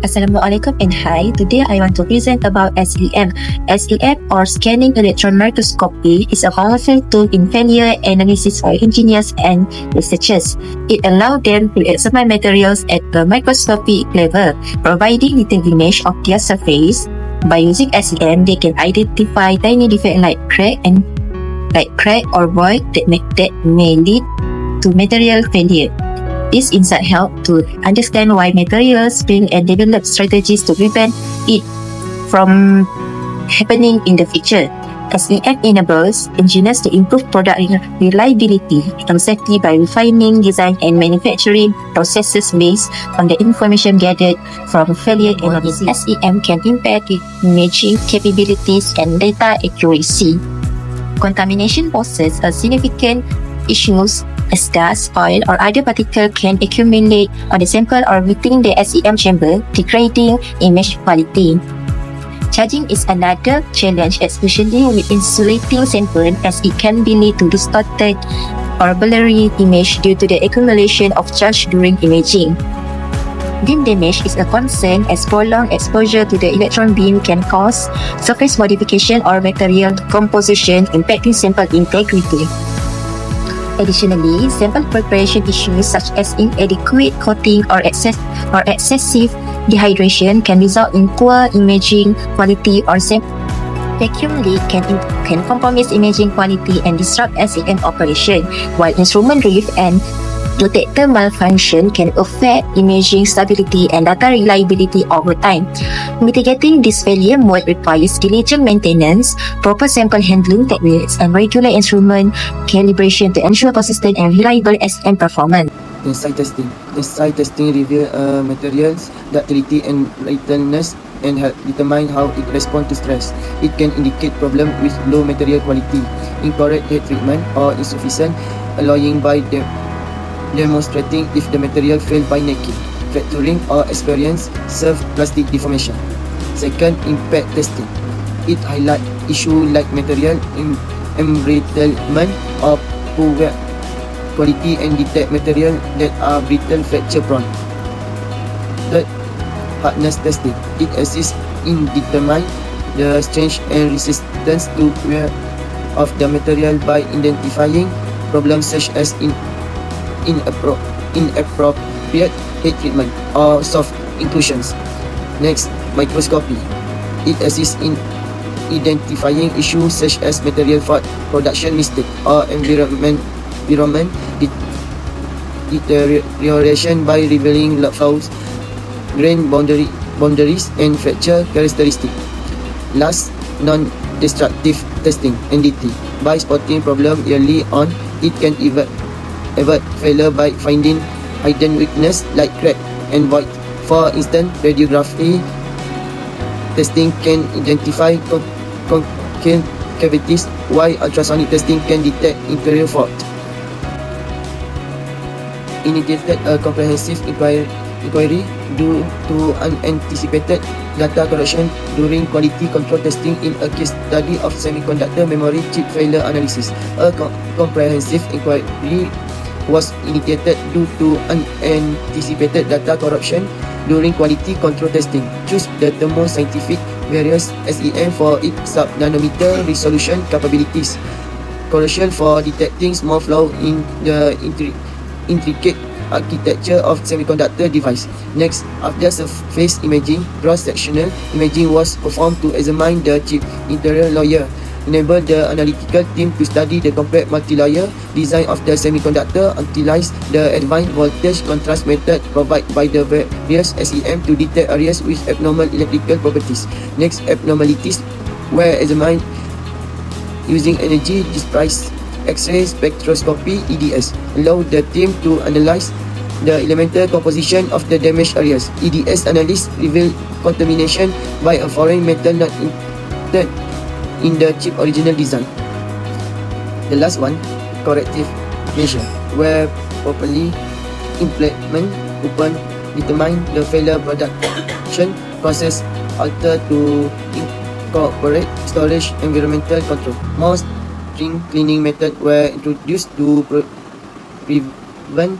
Assalamualaikum and hi. Today I want to present about SEM. SEM or scanning electron microscopy is a powerful tool in failure analysis for engineers and researchers. It allows them to examine materials at the microscopic level, providing detailed image of their surface. By using SEM, they can identify tiny defects like crack or void that may lead to material failure. This insight helps to understand why materials fail and develop strategies to prevent it from happening in the future. SEM enables engineers to improve product reliability and safety by refining design and manufacturing processes based on the information gathered from failure analysis. SEM can impact imaging capabilities and data accuracy. Contamination poses a significant issues as dust, oil, or other particles can accumulate on the sample or within the SEM chamber, degrading image quality. Charging is another challenge, especially with insulating samples, as it can be lead to distorted or blurry image due to the accumulation of charge during imaging. Beam damage is a concern as prolonged exposure to the electron beam can cause surface modification or material composition, impacting sample integrity. Additionally, sample preparation issues such as inadequate coating or excessive dehydration can result in poor imaging quality, or vacuum leak can compromise imaging quality and disrupt SEM operation, while instrument drift and detector malfunction can affect imaging stability and data reliability over time. Mitigating this failure mode requires diligent maintenance, proper sample handling techniques, and regular instrument calibration to ensure consistent and reliable SEM performance. Site testing. Site testing reveals materials' ductility and lightness and help determine how it responds to stress. It can indicate problems with low material quality, incorrect heat treatment, or insufficient alloying by demonstrating if the material failed by necking, fracturing, or experience severe plastic deformation. Second, impact testing. It highlights issues like material embrittlement or poor quality and detect material that are brittle, fracture prone. Third, hardness testing. It assists in determining the strength and resistance to wear of the material by identifying problems such as inappropriate heat treatment or soft inclusions. Next, microscopy. It assists in identifying issues such as material fault, production mistake, or environment deterioration by revealing flaws, grain boundaries, and fracture characteristics. Last, non-destructive testing (NDT). By spotting problem early on, it can avert failure by finding hidden weakness like crack and void. For instance, radiography testing can identify concave cavities, while ultrasonic testing can detect interior fault. Initiated a comprehensive inquiry due to unanticipated data correction during quality control testing in a case study of semiconductor memory chip failure analysis. A comprehensive inquiry was initiated due to unanticipated data corruption during quality control testing. Choose the thermoscientific various SEM for its sub-nanometer resolution capabilities, crucial for detecting small flaws in the intricate architecture of semiconductor device. Next, after surface imaging, cross-sectional imaging was performed to examine the chip interior layer, enable the analytical team to study the complex multi-layer design of the semiconductor, utilize the advanced voltage contrast method provided by the various SEM to detect areas with abnormal electrical properties. Next, abnormalities were examined using energy dispersed X-ray spectroscopy (EDS), allow the team to analyze the elemental composition of the damaged areas. EDS analysis revealed contamination by a foreign metal not included in the chip original design. The last one, corrective measure, where properly implement upon determine the failure production process, alter to incorporate storage environmental control. More string cleaning methods were introduced to prevent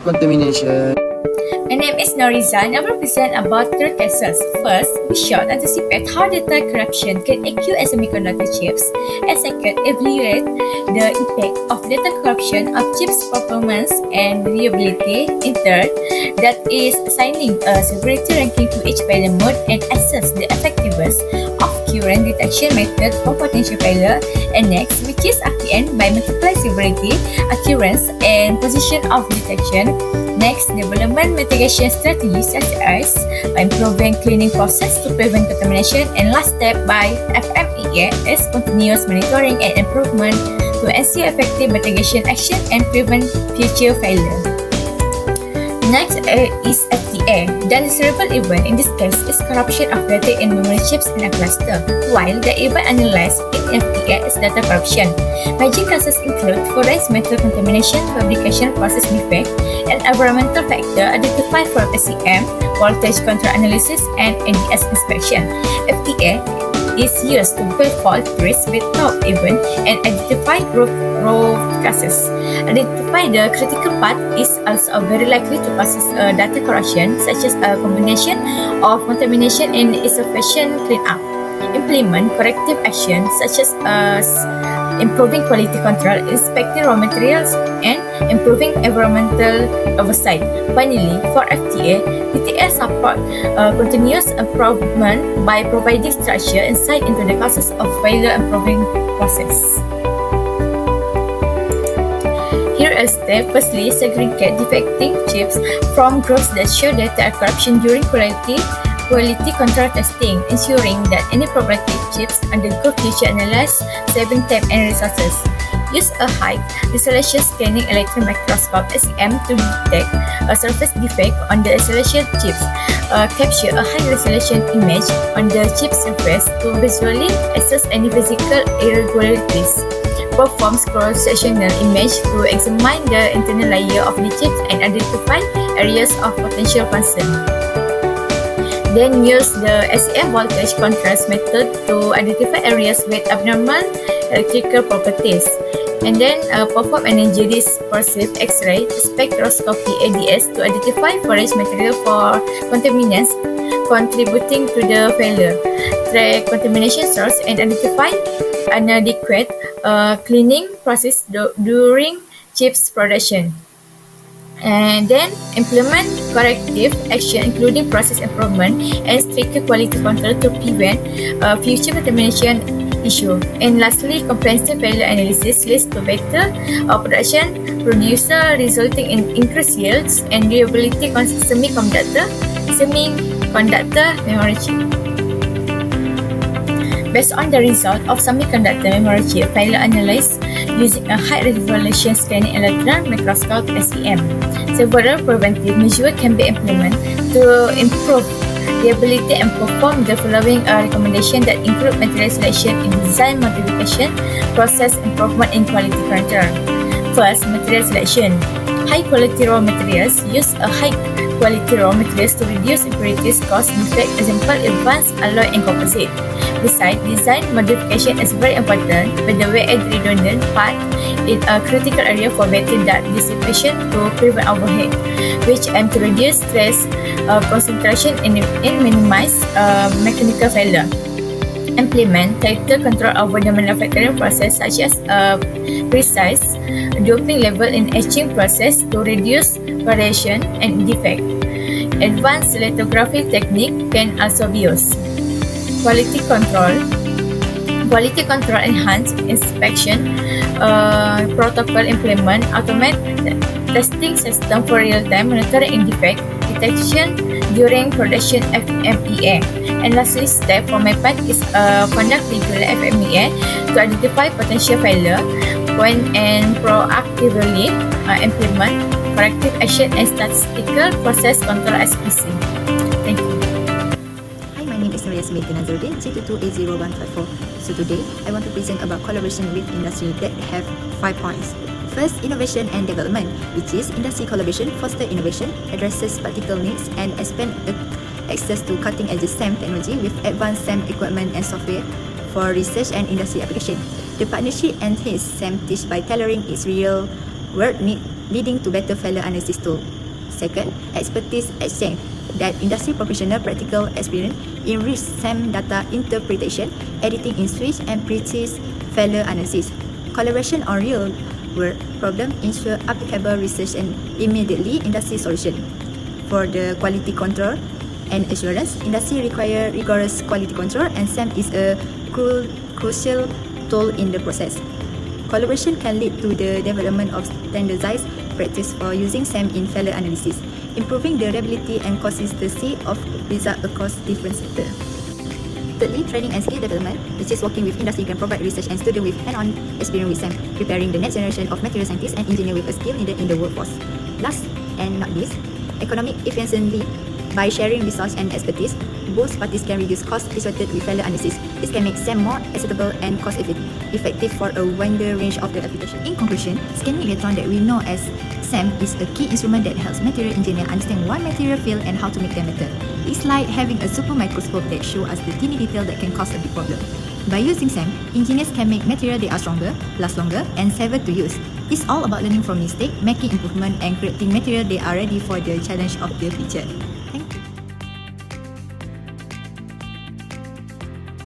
contamination. My name is Noriza and I will present about three cases. First, we shall anticipate how data corruption can occur in semiconductor chips. And second, evaluate the impact of data corruption of chips performance and reliability. In third, that is assigning a severity ranking to each failure mode and assess the effectiveness of current detection method for potential failure. And next, we choose RTN by multiply severity, occurrence, and position of detection. Next, development mitigation strategies such as by improving cleaning process to prevent contamination. And last step by FMEA is continuous monitoring and improvement to ensure effective mitigation action and prevent future failure. Next is FTA. The desirable event in this case is corruption of data in memory chips in a cluster, while the event analyzed in FTA is data corruption. Major causes include forest metal contamination, fabrication process defect, and environmental factor identified from SEM, voltage control analysis, and NDS inspection. FTA is used to build fault trees with top event and identify root causes. Identify the critical path is also very likely to cause data corruption, such as a combination of contamination and insufficient cleanup. Implement corrective actions such as improving quality control, inspecting raw materials, and improving environmental oversight. Finally, for FTA, PTA support continuous improvement by providing structure insight into the causes of failure improving process. Here is step. Firstly, segregate defecting chips from groups that show data corruption during quality control testing, ensuring that any problematic chips undergo future analysis, saving time and resources. Use a high resolution scanning electron microscope (SEM) to detect a surface defect on the isolation chips. Capture a high resolution image on the chip surface to visually assess any physical irregularities. Perform cross-sectional image to examine the internal layer of the chips and identify areas of potential concern. Then use the SEM voltage contrast method to identify areas with abnormal electrical properties. And then perform energy dispersive X-ray spectroscopy (ADS) to identify forage material for contaminants contributing to the failure. Track contamination source and identify inadequate cleaning process during chips production. And then implement corrective action including process improvement and stricter quality control to prevent future contamination issue. And lastly, comprehensive failure analysis leads to better production producer, resulting in increased yields and reliability on semiconductor memory chip. Based on the result of semiconductor memory chip failure analysis using a high-resolution scanning electron microscope (SEM), several preventive measures can be implemented to improve reliability and perform the following recommendations that include material selection in design modification, process improvement, and quality control. First, material selection. High-quality raw materials. Use a high-quality raw materials to reduce impurities, cost, defect, example, advanced alloy and composite. Besides, design modification is very important, but the way add redundant part is a critical area for better dust dissipation to prevent overheat, which aim to reduce stress concentration and minimize mechanical failure. Implement tighter control over the manufacturing process, such as precise doping level in etching process to reduce variation and defect. Advanced lithography technique can also be used. Quality control enhanced inspection protocol, implement automate testing system for real-time monitoring and defect detection during production FMEA. And lastly, step for my part is conduct regular FMEA to identify potential failure and proactively implement corrective action and statistical process control SPC. Thank you. My name is EMT2122 G2280154. So today, I want to present about collaboration with industry that have 5 points. First, innovation and development, which is industry collaboration foster innovation, addresses practical needs, and expand access to cutting-edge STEM technology with advanced STEM equipment and software for research and industry application. The partnership enhances STEM teach by tailoring its real-world need, leading to better failure analysis tool. Second, expertise exchange, that industry professional practical experience in risk SAM data interpretation, editing in switch, and precise failure analysis. Collaboration on real world problem ensure applicable research and immediately industry solution. For the quality control and assurance, industry require rigorous quality control, and SAM is a crucial tool in the process. Collaboration can lead to the development of standardized practice for using SAM in failure analysis, improving the reliability and consistency of results across different sectors. Thirdly, training and skill development, which is working with industry can provide research and students with hand-on experience with SAM, preparing the next generation of material scientists and engineers with a skill needed in the workforce. Last and not least, economic efficiency. By sharing resource and expertise, both parties can reduce costs associated with failure analysis. This can make SAM more acceptable and cost-effective for a wider range of the application. In conclusion, scanning electron that we know as SAM is a key instrument that helps material engineers understand why material fail and how to make them better. It's like having a super microscope that shows us the teeny detail that can cause a big problem. By using SAM, engineers can make material that are stronger, last longer, and safer to use. It's all about learning from mistakes, making improvement, and creating material that are ready for the challenge of the future.